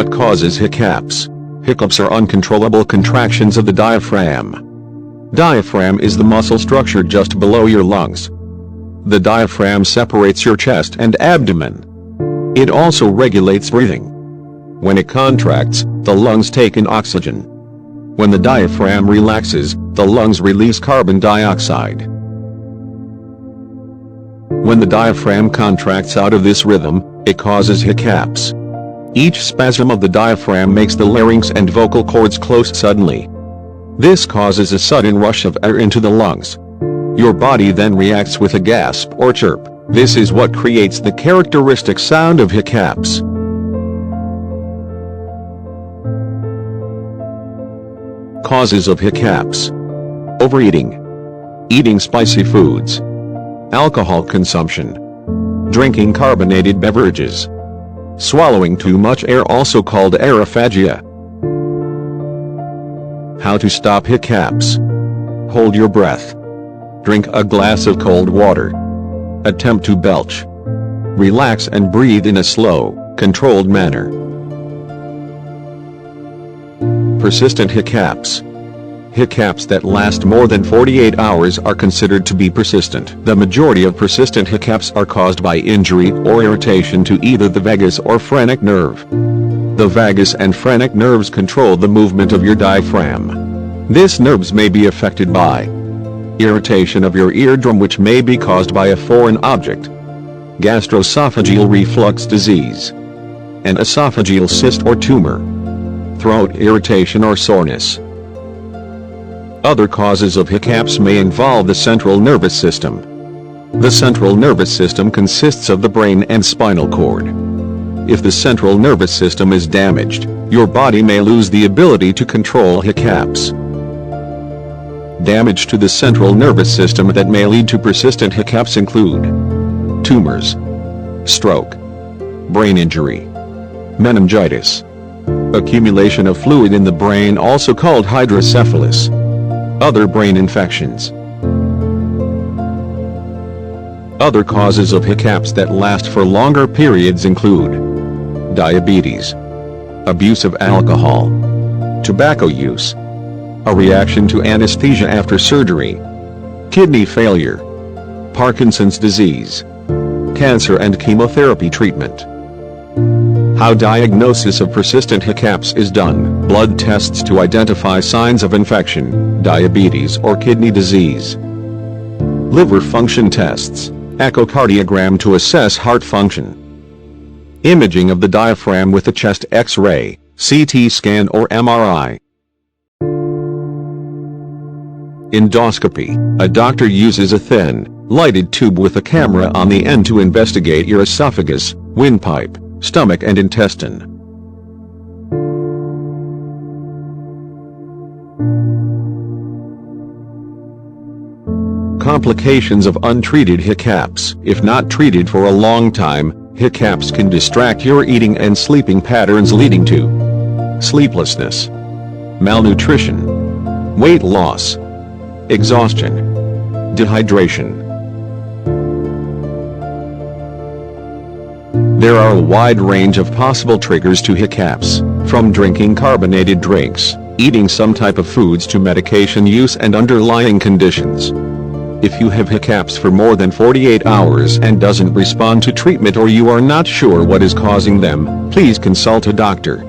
What causes hiccups? Hiccups are uncontrollable contractions of the diaphragm. Diaphragm is the muscle structure just below your lungs. The diaphragm separates your chest and abdomen. It also regulates breathing. When it contracts, the lungs take in oxygen. When the diaphragm relaxes, the lungs release carbon dioxide. When the diaphragm contracts out of this rhythm, it causes hiccups. Each spasm of the diaphragm makes the larynx and vocal cords close suddenly. This causes a sudden rush of air into the lungs. Your body then reacts with a gasp or chirp. This is what creates the characteristic sound of hiccups. Causes of hiccups: overeating, eating spicy foods, alcohol consumption, drinking carbonated beverages, swallowing too much air, also called aerophagia. How to stop hiccups? Hold your breath. Drink a glass of cold water. Attempt to belch. Relax and breathe in a slow, controlled manner. Persistent hiccups. Hiccups that last more than 48 hours are considered to be persistent. The majority of persistent hiccups are caused by injury or irritation to either the vagus or phrenic nerve. The vagus and phrenic nerves control the movement of your diaphragm. These nerves may be affected by irritation of your eardrum, which may be caused by a foreign object, gastroesophageal reflux disease, an esophageal cyst or tumor, throat irritation or soreness. Other causes of hiccups may involve the central nervous system. The central nervous system consists of the brain and spinal cord. If the central nervous system is damaged, your body may lose the ability to control hiccups. Damage to the central nervous system that may lead to persistent hiccups include tumors, stroke, brain injury, meningitis, accumulation of fluid in the brain, also called hydrocephalus, other brain infections. Other causes of hiccups that last for longer periods include diabetes, abuse of alcohol, tobacco use, a reaction to anesthesia after surgery, kidney failure, Parkinson's disease, cancer and chemotherapy treatment. How diagnosis of persistent hiccups is done: blood tests to identify signs of infection, diabetes or kidney disease, liver function tests, echocardiogram to assess heart function, imaging of the diaphragm with a chest X-ray, CT scan or MRI. Endoscopy: a doctor uses a thin, lighted tube with a camera on the end to investigate your esophagus, windpipe, stomach and intestine. Complications of untreated hiccups: if not treated for a long time, hiccups can distract your eating and sleeping patterns, leading to sleeplessness, malnutrition, weight loss, exhaustion, dehydration. There are a wide range of possible triggers to hiccups, from drinking carbonated drinks, eating some type of foods to medication use and underlying conditions. If you have hiccups for more than 48 hours and doesn't respond to treatment, or you are not sure what is causing them, please consult a doctor.